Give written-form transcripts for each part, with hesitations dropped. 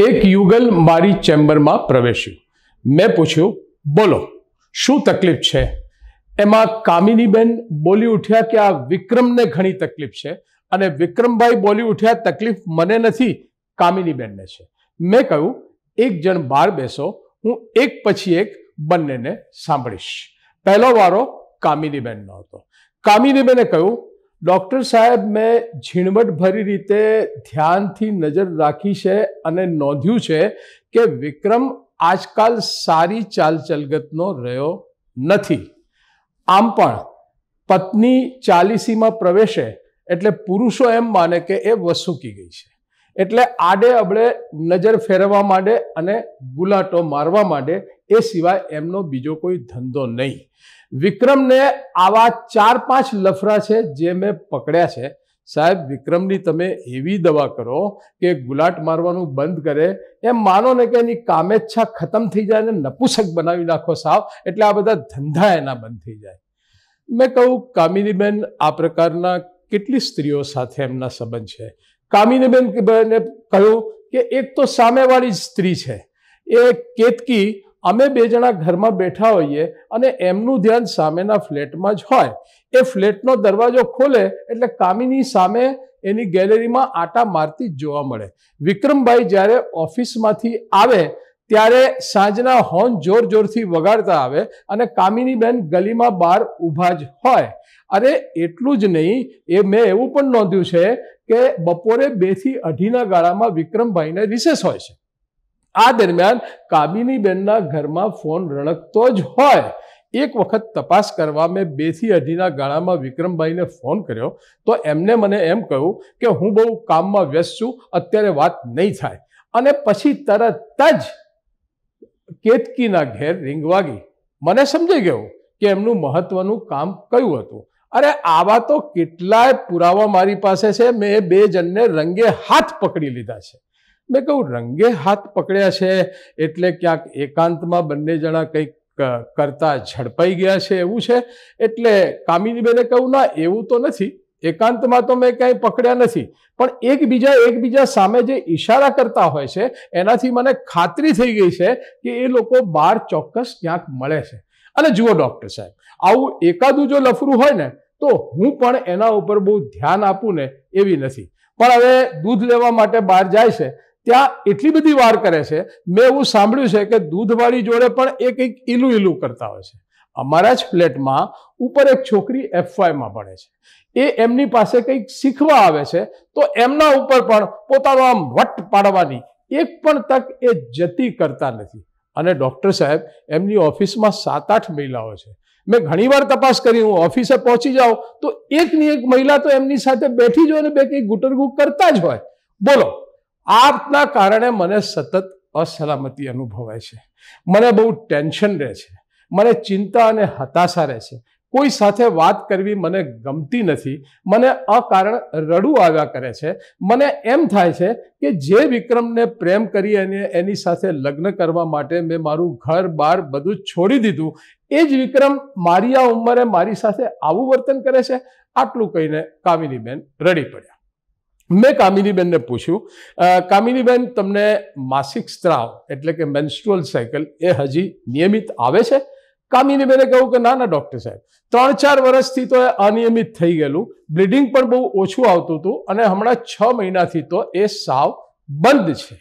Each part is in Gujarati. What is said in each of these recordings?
એક યુગલ મારી ચેમ્બરમાં પ્રવેશ્યું. મેં પૂછ્યું, બોલો શું તકલીફ છે? એમાં કામિનીબેન બોલી ઉઠ્યા કે આ વિક્રમને ઘણી તકલીફ છે. અને વિક્રમભાઈ બોલી ઉઠ્યા, તકલીફ મને નથી, કામિનીબેનને છે. મેં કહ્યું, એક જણ બહાર બેસો, હું એક પછી એક બંનેને સાંભળીશ. પહેલો વારો કામિનીબેનનો હતો. કામિનીબેને કહ્યું, ડૉક્ટર સાહેબ, મેં ઝીણવટભરી રીતે ધ્યાનથી નજર રાખી છે અને નોંધ્યું છે કે વિક્રમ આજકાલ સારી ચાલચલગતનો રહ્યો નથી. આમ પણ પત્ની 40માં પ્રવેશે એટલે પુરુષો એમ માને કે એ વસૂકી ગઈ છે, એટલે આડે અબડે નજર ફેરવવા માંડે અને ગુલાટો મારવા માંડે. એ સિવાય એમનો બીજો કોઈ ધંધો નહીં. વિક્રમને આવા 4-5 લફરા છે જે મેં પકડ્યા છે. સાહેબ, વિક્રમની તમે એવી દવા કરો કે ગુલાટ મારવાનું બંધ કરે. એમ માનો ને કે એની કામેચ્છા ખતમ થઈ જાય ને નપુસક બનાવી નાખો સાવ, એટલે આ બધા ધંધા એના બંધ થઈ જાય. મેં કહું, કામિનીબેન, આ પ્રકારના કેટલી સ્ત્રીઓ સાથે એમના સંબંધ છે? કામિનીબેન કહ્યું કે એક તો સામેવાળી સ્ત્રી છે, એ કેતકી. અમે 2 જણા ઘરમાં બેઠા હોઈએ અને એમનું ધ્યાન સામેના ફ્લેટમાં જ હોય. એ ફ્લેટનો દરવાજો ખોલે એટલે કામિની સામે એની ગેલેરીમાં આટા મારતી જ જોવા મળે. વિક્રમભાઈ જ્યારે ઓફિસમાંથી આવે ત્યારે સાંજના હોર્ન જોર જોરથી વગાડતા આવે અને કામિનીબેન ગલીમાં બહાર ઊભા જ હોય. અરે એટલું જ નહીં, એ મેં એવું પણ નોંધ્યું છે કે બપોરે 2 થી 2:30 ગાળામાં વિક્રમભાઈને રિસેસ હોય છે. આ દરમિયાન કામિનીબેનના ઘરમાં ફોન રણકતો જ હોય. એક વખત તપાસ કરવા મેં 2 થી 2:30 ગાળામાં વિક્રમભાઈને ફોન કર્યો તો એમને મને એમ કહ્યું કે હું બહુ કામમાં વ્યસ્ત છું, અત્યારે વાત નહીં થાય. અને પછી તરત જ કેતકીના ઘેર રિંગ વાગી. મને સમજાઈ ગયું કે એમનું મહત્વનું કામ કયું હતું. અરે આવા તો કેટલાય પુરાવા મારી પાસે છે. મેં 2 જણને રંગે હાથ પકડી લીધા છે. મેં કહ્યું, રંગે હાથ પકડ્યા છે એટલે ક્યાંક એકાંતમાં બંને જણા કંઈક કરતા ઝડપાઈ ગયા છે એવું છે? એટલે કામિનીબેને કહ્યું, ના, એવું તો નથી. એકાંતમાં તો મેં કંઈ પકડ્યા નથી, પણ એકબીજા સામે જે ઈશારા કરતા હોય છે એનાથી મને ખાતરી થઈ ગઈ છે કે એ લોકો બહાર ચોક્કસ ક્યાંક મળે છે. અને જુઓ ડૉક્ટર સાહેબ, આવું એકાદું જો લફરું હોય ને તો હું પણ એના ઉપર બહુ ધ્યાન આપું ને એવી નથી. પણ હવે દૂધ લેવા માટે બહાર જાય છે, ત્યાં એટલી બધી વાર કરે છે. મેં એવું સાંભળ્યું છે કે દૂધવાળી જોડે પણ એ કંઈક ઈલું કરતા હોય છે. અમારા જ ફ્લેટમાં ઉપર એક છોકરી FYમાં ભણે છે. એ એમની પાસે કંઈક શીખવા આવે છે તો એમના ઉપર પણ પોતાનો આમ વટ પાડવાની એક પણ તક એ જતી કરતા નથી. અને ડૉક્ટર સાહેબ, એમની ઓફિસમાં 7-8 મહિલાઓ છે. મેં ઘણીવાર તપાસ કરી. હું ઓફિસે પહોંચી જાઉં તો એકની એક મહિલા તો એમની સાથે બેઠી જ હોય ને બે કંઈક ગુટરગુ કરતા જ હોય. બોલો, આપના કારણે મને સતત અસલામતી અનુભવાય છે. મને બહુ ટેન્શન રહે છે. મને ચિંતા અને હતાશા રહે છે. કોઈ સાથે વાત કરવી મને ગમતી નથી. મને અકારણ રડવું આવ્યા કરે છે. મને એમ થાય છે કે જે વિક્રમને પ્રેમ કરી અને એની સાથે લગ્ન કરવા માટે મેં મારું ઘર બાર બધું જ છોડી દીધું, એ જ વિક્રમ મારી આ ઉંમરે મારી સાથે આવું વર્તન કરે છે. આટલું કહીને કામિનીબેન રડી પડ્યા. મેં કામિનીબેનને પૂછ્યું, કામિનીબેન, તમને માસિક સ્ત્રાવ એટલે કે મેન્સ્ટ્રુઅલ સાયકલ એ હજી નિયમિત આવે છે? કામિનીબેને કહ્યું કે ના ડૉક્ટર સાહેબ, 3-4 વર્ષથી તો એ અનિયમિત થઈ ગયેલું. બ્લીડિંગ પણ બહુ ઓછું આવતું હતું અને હમણાં 6 મહિનાથી તો એ સાવ બંધ છે.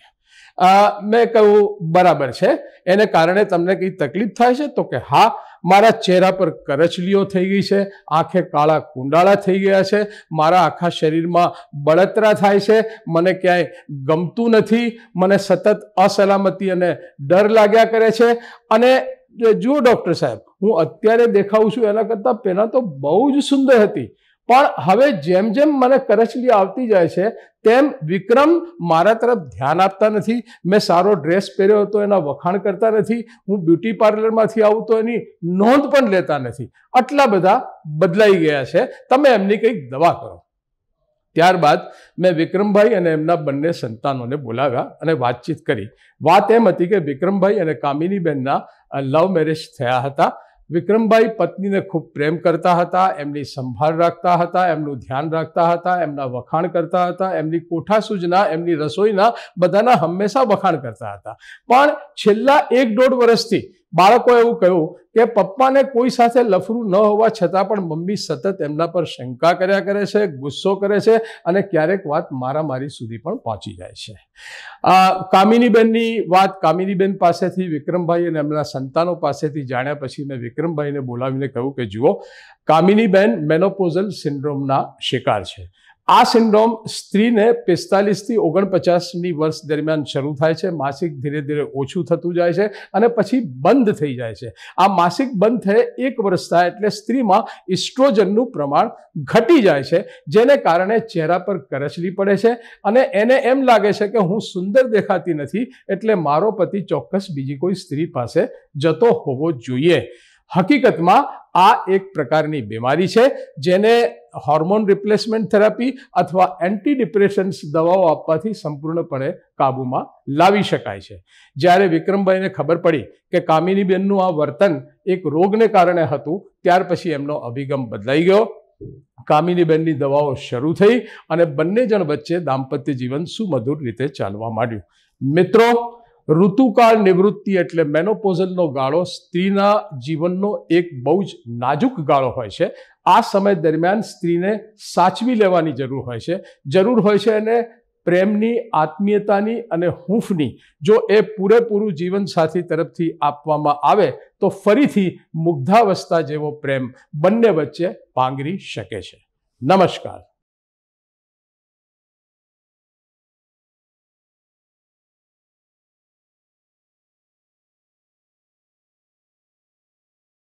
મેં કહ્યું, બરાબર છે, એને કારણે તમને કંઈ તકલીફ થાય છે? તો કે હા, મારા ચહેરા પર કરચલીઓ થઈ ગઈ છે, આંખે કાળા કુંડાળા થઈ ગયા છે, મારા આખા શરીરમાં બળતરા થાય છે, મને ક્યાંય ગમતું નથી, મને સતત અસલામતી અને ડર લાગ્યા કરે છે. અને જુઓ ડૉક્ટર સાહેબ, હું અત્યારે દેખાઉં છું એના કરતાં પહેલાં તો બહુ જ સુંદર હતી, પણ હવે જેમ જેમ મને કરચલી આવતી જાય છે તેમ વિક્રમ મારા તરફ ધ્યાન આપતા નથી. મેં સારો ડ્રેસ પહેર્યો હતો એના વખાણ કરતા નથી. હું બ્યુટી પાર્લરમાંથી આવું તો એની નોંધ પણ લેતા નથી. આટલા બધા બદલાઈ ગયા છે. તમે એમની કંઈક દવા કરો. ત્યારબાદ મેં વિક્રમભાઈ અને એમના બંને સંતાનોને બોલાવ્યા અને વાતચીત કરી. વાત એમ હતી કે વિક્રમભાઈ અને કામિનીબેનના લવ મેરેજ થયા હતા વિક્રમભાઈ પત્નીને ખૂબ પ્રેમ કરતા હતા, એમની સંભાળ રાખતા હતા, એમનું ધ્યાન રાખતા હતા, એમના વખાણ કરતા હતા, એમની કોઠાસૂઝના, એમની રસોઈના બધાના હંમેશા વખાણ કરતા હતા. પણ છેલ્લા 1-1.5 વર્ષથી બાળકોએ એવું કહ્યું કે પપ્પાને કોઈ સાથે લફરું ન હોવા છતાં પણ મમ્મી સતત એમના પર શંકા કર્યા કરે છે, ગુસ્સો કરે છે અને ક્યારેક વાત મારામારી સુધી પણ પહોંચી જાય છે. કામિનીબેનની વાત કામિનીબેન પાસેથી વિક્રમભાઈ અને એમના સંતાનો પાસેથી જાણ્યા પછી મેં વિક્રમભાઈને બોલાવીને કહ્યું કે જુઓ, કામિનીબેન મેનોપોઝલ સિન્ડ્રોમના શિકાર છે. આ સિન્ડ્રોમ સ્ત્રીને 45 થી 49ની વર્ષ દરમિયાન શરૂ થાય છે. માસિક ધીરે ધીરે ઓછું થતું જાય છે અને પછી બંધ થઈ જાય છે. આ માસિક બંધ થયે 1 વર્ષ થાય એટલે સ્ત્રીમાં ઇસ્ટ્રોજનનું પ્રમાણ ઘટી જાય છે, જેને કારણે ચહેરા પર કરચલી પડે છે અને એને એમ લાગે છે કે હું સુંદર દેખાતી નથી, એટલે મારો પતિ ચોક્કસ બીજી કોઈ સ્ત્રી પાસે જતો હોવો જોઈએ. હકીકતમાં આ એક પ્રકારની બીમારી છે જેને હોર્મોન રિપ્લેસમેન્ટ થેરાપી અથવા એન્ટી ડિપ્રેશન્સ દવાઓ આપવાથી સંપૂર્ણપણે કાબૂમાં લાવી શકાય છે. જ્યારે વિક્રમભાઈને ખબર પડી કે કામિનીબેનનું આ વર્તન એક રોગને કારણે હતું, ત્યાર પછી એમનો અભિગમ બદલાઈ ગયો. કામિનીબેનની દવાઓ શરૂ થઈ અને બંને જણ વચ્ચે દાંપત્ય જીવન સુમધુર રીતે ચાલવા માંડ્યું. મિત્રો, ઋતુકાળ નિવૃત્તિ એટલે મેનોપોઝલનો ગાળો સ્ત્રીના જીવનનો એક બહુ જ નાજુક ગાળો હોય છે. આ સમય દરમિયાન સ્ત્રીને સાચવી લેવાની જરૂર હોય છે. જરૂર હોય છે એને પ્રેમની, આત્મીયતાની અને હૂંફની. જો એ પૂરેપૂરું જીવનસાથી તરફથી આપવામાં આવે તો ફરીથી મુગ્ધાવસ્થા જેવો પ્રેમ બંને વચ્ચે પાંગરી શકે છે. નમસ્કાર.